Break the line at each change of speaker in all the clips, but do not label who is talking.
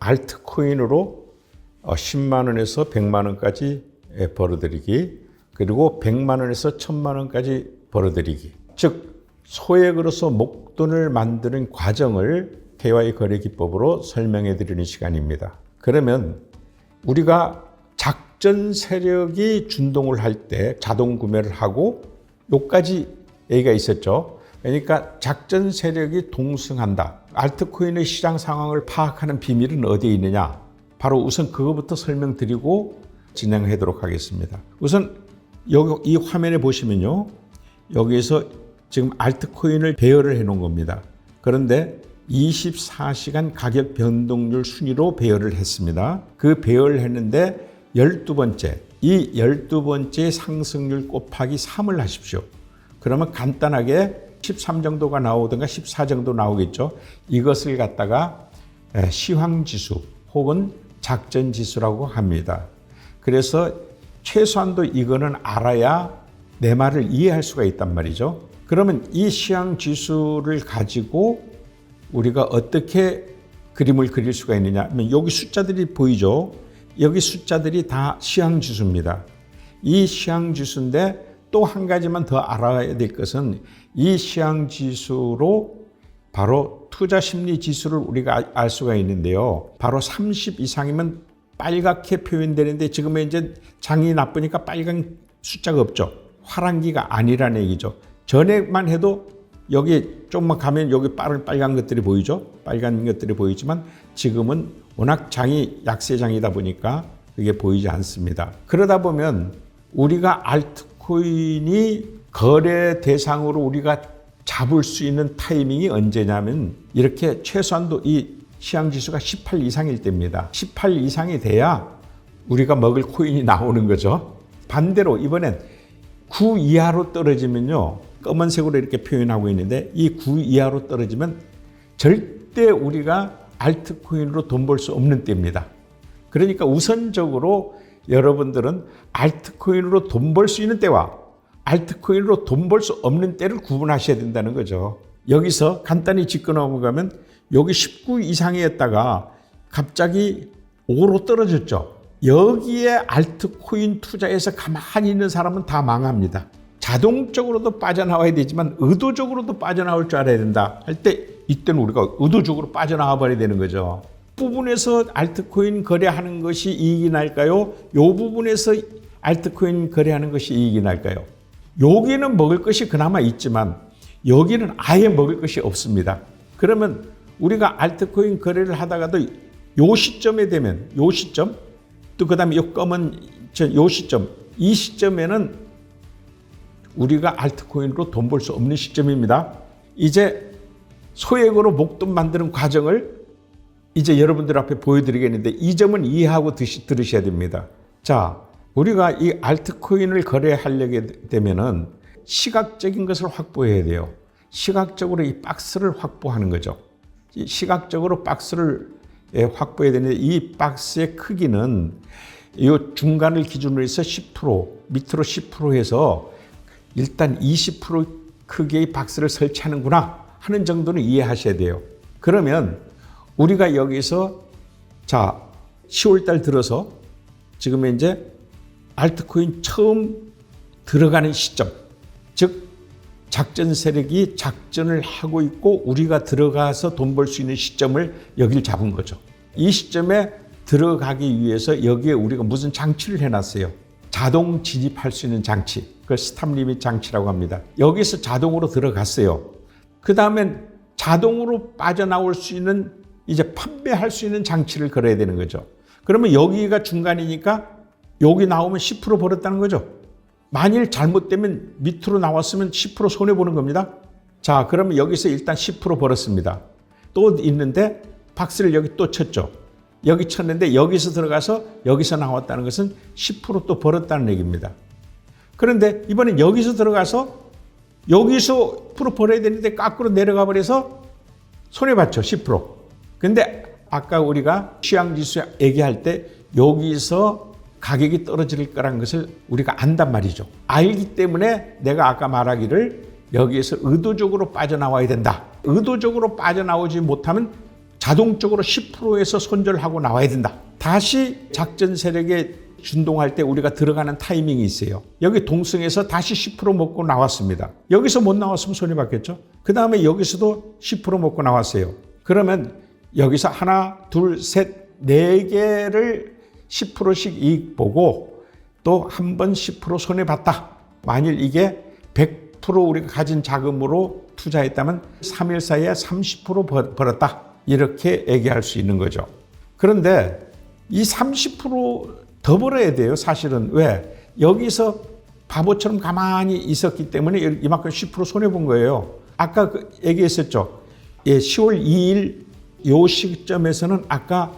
알트코인으로 10만 원에서 100만 원까지 벌어들이기, 그리고 100만 원에서 1000만 원까지 벌어들이기. 즉 소액으로서 목돈을 만드는 과정을 KY 거래 기법으로 설명해 드리는 시간입니다. 그러면 우리가 작전 세력이 준동을 할 때 자동 구매를 하고, 요까지 얘기가 있었죠. 그러니까 작전 세력이 동승한다. 알트코인의 시장 상황을 파악하는 비밀은 어디에 있느냐? 바로 우선 그거부터 설명드리고 진행하도록 하겠습니다. 우선 여기 이 화면에 보시면요, 여기에서 지금 알트코인을 배열을 해 놓은 겁니다. 그런데 24시간 가격 변동률 순위로 배열을 했습니다. 그 배열을 했는데 12번째, 이 12번째 상승률 곱하기 3을 하십시오. 그러면 간단하게 13 정도가 나오든가 14 정도 나오겠죠. 이것을 갖다가 시황지수 혹은 작전지수라고 합니다. 그래서 최소한도 이거는 알아야 내 말을 이해할 수가 있단 말이죠. 그러면 이 시황지수를 가지고 우리가 어떻게 그림을 그릴 수가 있느냐 하면, 여기 숫자들이 보이죠. 여기 숫자들이 다 시황지수입니다. 이 시황지수인데 또 한 가지만 더 알아야 될 것은, 이 시황지수로 바로 투자심리지수를 우리가 알 수가 있는데요. 바로 30 이상이면 빨갛게 표현되는데, 지금은 이제 장이 나쁘니까 빨간 숫자가 없죠. 화랑기가 아니라는 얘기죠. 전에만 해도 여기 조금만 가면 여기 빨간 것들이 보이죠. 빨간 것들이 보이지만 지금은 워낙 장이 약세장이다 보니까 그게 보이지 않습니다. 그러다 보면 우리가 알트코인이 거래 대상으로 우리가 잡을 수 있는 타이밍이 언제냐면, 이렇게 최소한도 이 시황지수가 18 이상일 때입니다. 18 이상이 돼야 우리가 먹을 코인이 나오는 거죠. 반대로 이번엔 9 이하로 떨어지면요, 검은색으로 이렇게 표현하고 있는데, 이 9 이하로 떨어지면 절대 우리가 알트코인으로 돈 벌 수 없는 때입니다. 그러니까 우선적으로 여러분들은 알트코인으로 돈 벌 수 있는 때와 알트코인으로 돈 벌 수 없는 때를 구분하셔야 된다는 거죠. 여기서 간단히 짚고 넘어가면, 여기 19 이상이었다가 갑자기 5로 떨어졌죠. 여기에 알트코인 투자해서 가만히 있는 사람은 다 망합니다. 자동적으로도 빠져나와야 되지만 의도적으로도 빠져나올 줄 알아야 된다 할 때, 이때는 우리가 의도적으로 빠져나와 버려야 되는 거죠. 이 부분에서 알트코인 거래하는 것이 이익이 날까요? 이 부분에서 알트코인 거래하는 것이 이익이 날까요? 여기는 먹을 것이 그나마 있지만 여기는 아예 먹을 것이 없습니다. 그러면 우리가 알트코인 거래를 하다가도 요 시점에 되면, 요 시점, 또 그 다음에 요 검은 요 시점, 이 시점에는 우리가 알트코인으로 돈 벌 수 없는 시점입니다. 이제 소액으로 목돈 만드는 과정을 이제 여러분들 앞에 보여드리겠는데, 이 점은 이해하고 들으셔야 됩니다. 자, 우리가 이 알트코인을 거래하려게 되면은 시각적인 것을 확보해야 돼요. 시각적으로 이 박스를 확보하는 거죠. 시각적으로 박스를 확보해야 되는데, 이 박스의 크기는 이 중간을 기준으로 해서 10%, 밑으로 10% 해서 일단 20% 크기의 박스를 설치하는구나 하는 정도는 이해하셔야 돼요. 그러면 우리가 여기서, 자, 10월 달 들어서 지금 이제 알트코인 처음 들어가는 시점, 즉 작전 세력이 작전을 하고 있고 우리가 들어가서 돈 벌 수 있는 시점을 여기를 잡은 거죠. 이 시점에 들어가기 위해서 여기에 우리가 무슨 장치를 해놨어요. 자동 진입할 수 있는 장치, 그걸 스탑 리밋 장치라고 합니다. 여기서 자동으로 들어갔어요. 그 다음엔 자동으로 빠져나올 수 있는, 이제 판매할 수 있는 장치를 걸어야 되는 거죠. 그러면 여기가 중간이니까 여기 나오면 10% 벌었다는 거죠. 만일 잘못되면 밑으로 나왔으면 10% 손해보는 겁니다. 자, 그러면 여기서 일단 10% 벌었습니다. 또 있는데 박스를 여기 또 쳤죠. 여기 쳤는데 여기서 들어가서 여기서 나왔다는 것은 10% 또 벌었다는 얘기입니다. 그런데 이번엔 여기서 들어가서 여기서 프로 벌어야 되는데 거꾸로 내려가 버려서 손해봤죠. 10%. 근데 아까 우리가 시황지수 얘기할 때 여기서 가격이 떨어질 거라는 것을 우리가 안단 말이죠. 알기 때문에 내가 아까 말하기를 여기에서 의도적으로 빠져나와야 된다. 의도적으로 빠져나오지 못하면 자동적으로 10%에서 손절하고 나와야 된다. 다시 작전 세력에 준동할 때 우리가 들어가는 타이밍이 있어요. 여기 동승에서 다시 10% 먹고 나왔습니다. 여기서 못 나왔으면 손해봤겠죠. 그 다음에 여기서도 10% 먹고 나왔어요. 그러면 여기서 하나, 둘, 셋, 네 개를 10%씩 이익 보고 또 한 번 10% 손해봤다. 만일 이게 100% 우리가 가진 자금으로 투자했다면 3일 사이에 30% 벌었다. 이렇게 얘기할 수 있는 거죠. 그런데 이 30%더 벌어야 돼요. 사실은. 왜? 여기서 바보처럼 가만히 있었기 때문에 이만큼 10% 손해본 거예요. 아까 얘기했었죠. 예, 10월 2일 요 시점에서는 아까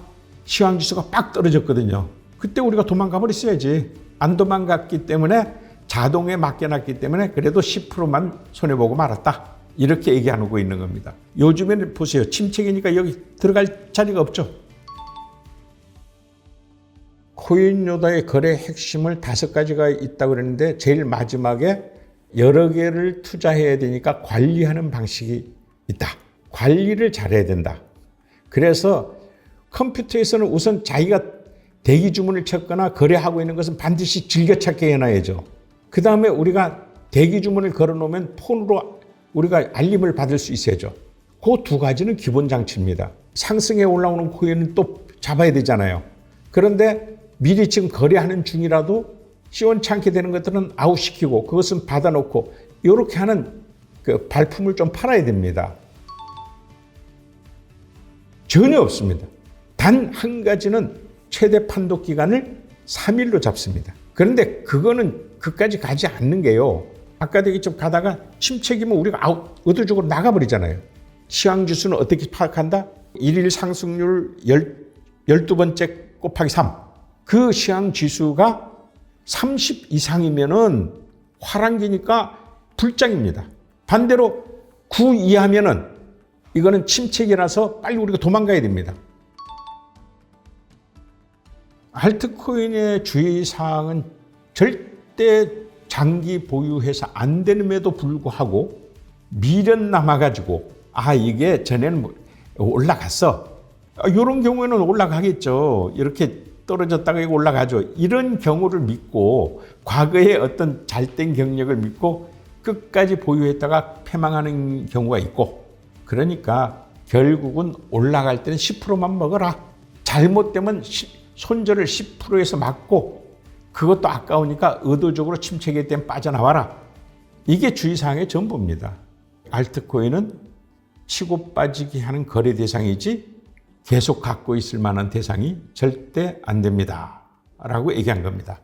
시황지수가 빡 떨어졌거든요. 그때 우리가 도망가 버렸어야지. 안 도망갔기 때문에 자동에 맡겨놨기 때문에 그래도 10%만 손해보고 말았다. 이렇게 얘기하고 있는 겁니다. 요즘에는 보세요. 침체기니까 여기 들어갈 자리가 없죠. 코인요다의 거래 핵심을 5가지가 있다고 그랬는데 제일 마지막에 여러 개를 투자해야 되니까 관리하는 방식이 있다. 관리를 잘해야 된다. 그래서 컴퓨터에서는 우선 자기가 대기 주문을 쳤거나 거래하고 있는 것은 반드시 즐겨찾게 해놔야죠. 그 다음에 우리가 대기 주문을 걸어놓으면 폰으로 우리가 알림을 받을 수 있어야죠. 그 2가지는 기본 장치입니다. 상승에 올라오는 코인은 또 잡아야 되잖아요. 그런데 미리 지금 거래하는 중이라도 시원찮게 되는 것들은 아웃시키고 그것은 받아놓고 이렇게 하는 그 발품을 좀 팔아야 됩니다. 전혀 없습니다. 단 한 가지는 최대 판독 기간을 3일로 잡습니다. 그런데 그거는 그까지 가지 않는 게요. 아까도 얘기했지만 가다가 침체기면 우리가 의도적으로 나가버리잖아요. 시황지수는 어떻게 파악한다? 1일 상승률 12번째 곱하기 3. 그 시황지수가 30 이상이면은 화랑기니까 불장입니다. 반대로 9 이하면은 이거는 침체기라서 빨리 우리가 도망가야 됩니다. 알트코인의 주의사항은 절대 장기 보유해서 안 되는에도 불구하고 미련 남아가지고 이게 전에는 올라갔어. 이런 경우에는 올라가겠죠. 이렇게 떨어졌다가 올라가죠. 이런 경우를 믿고 과거의 어떤 잘된 경력을 믿고 끝까지 보유했다가 패망하는 경우가 있고 그러니까 결국은 올라갈 때는 10%만 먹어라. 잘못되면 손절을 10%에서 막고 그것도 아까우니까 의도적으로 침체기 때문에 빠져나와라. 이게 주의사항의 전부입니다. 알트코인은 치고 빠지기 하는 거래 대상이지 계속 갖고 있을 만한 대상이 절대 안 됩니다. 라고 얘기한 겁니다.